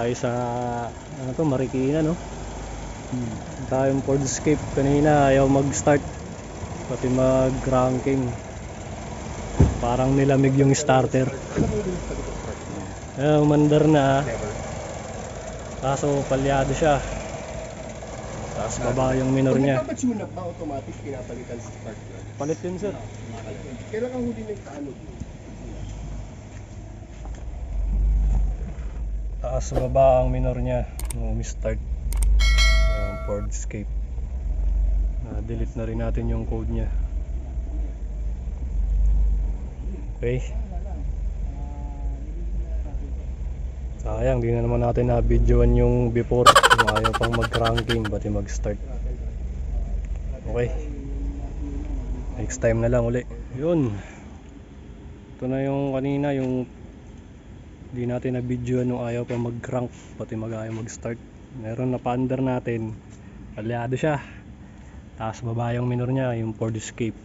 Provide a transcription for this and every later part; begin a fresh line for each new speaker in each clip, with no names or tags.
tayo sa ano to, Marikina, no? Tayong Ford Escape kanina ayaw mag-start, pati mag-cranking. Parang nilamig yung starter. Umandar na, kaso palyado siya. Tapos baba yung minor niya.
Pag nagpapatune up ba, automatic pinapalitan sa start plug?
Palit yun, sir.
Kailan ang huli nagpaano?
Taas baba ang minor niya nung start ang Ford Escape. Delete na rin natin yung code niya. Okay. Sayang, di na naman natin na-videoan yung before. Ayaw pang mag-cranking, pati mag-start. Okay. Next time na lang uli. Yun. Ito na yung kanina, yung di natin na-videoan nung ayaw pa mag-crank, pati ayaw mag-start. Meron na pa-under natin. Palyado siya. Taas baba yung minor niya, yung Ford Escape.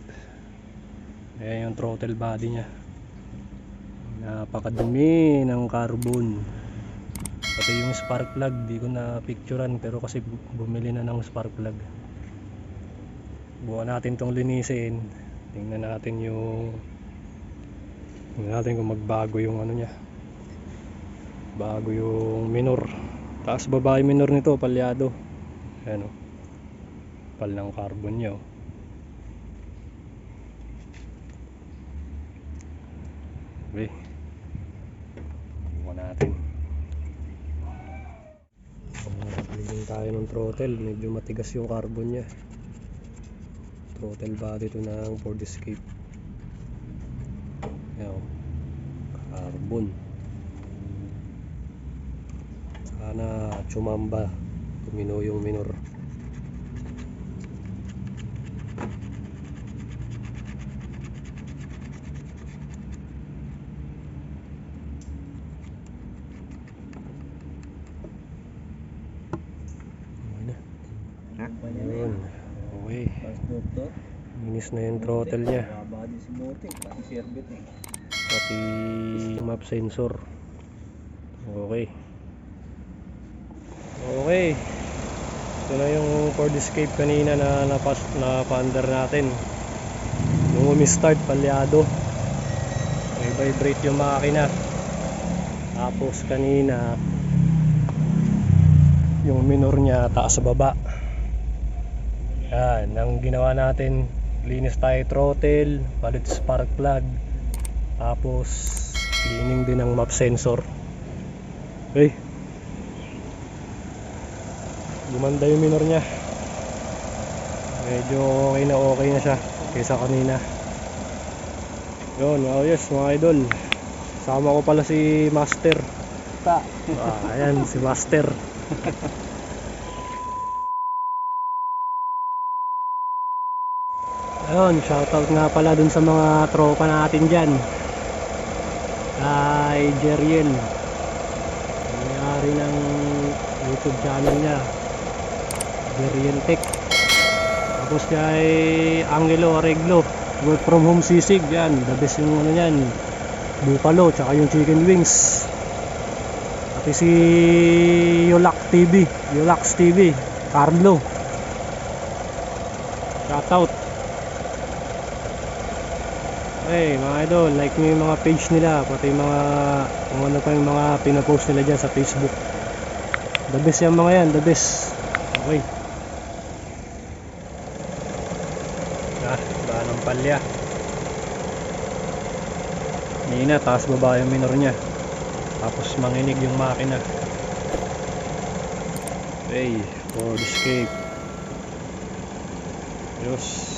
Ayan yung throttle body niya. Napakadumi ng carbon. Pati yung spark plug, di ko na picturean, pero kasi bumili na ng spark plug. Buwan natin tong linisin. Tingnan natin kung magbago yung ano niya. Bago yung minor. Taas baba yung minor nito, palyado. Ayan o. Pal ng carbon niya o. Okay. Buwan natin. Pagpapagin tayo ng throttle, medyo matigas yung carbon niya. Throttle body ito ng Ford Escape. Ayan o. Carbon. Sana tsumamba, tumino yung minor. Ayun. Okay. Minis na yung throttle niya. Pati map sensor. Okay. Okay. Ito na yung Ford Escape kanina na pa-under natin. Nung umi-start, palyado. May vibrate yung makina. Tapos kanina yung minor niya taas sa baba. Yan, ang ginawa natin, linis tayo throttle, palit spark plug, tapos cleaning din ng map sensor. Okay. Gumanda yung minor niya. Medyo okay na siya kaysa kanina. Yun, oh yes mga idol. Sama ko pala si Master. Ayan si Master. Ayun, shoutout nga pala dun sa mga tropa natin dyan. Kay Jeriel, may-ari ng YouTube channel niya, Jeriel Tech. Tapos kay Angelo Areglo, work from home sisig. Yan, the best yung ano yan, buffalo, tsaka yung chicken wings. Pati si Yulax TV, Carlo. Shoutout. Okay mga idol, like nyo yung mga page nila, pati mga kung ano pa yung mga pinapost nila dyan sa Facebook. The best yung mga yan, the best. Okay. Ba ng palya. Nina, taas baba yung minor nya. Tapos manginig yung makina. Okay, Ford Escape. Yes.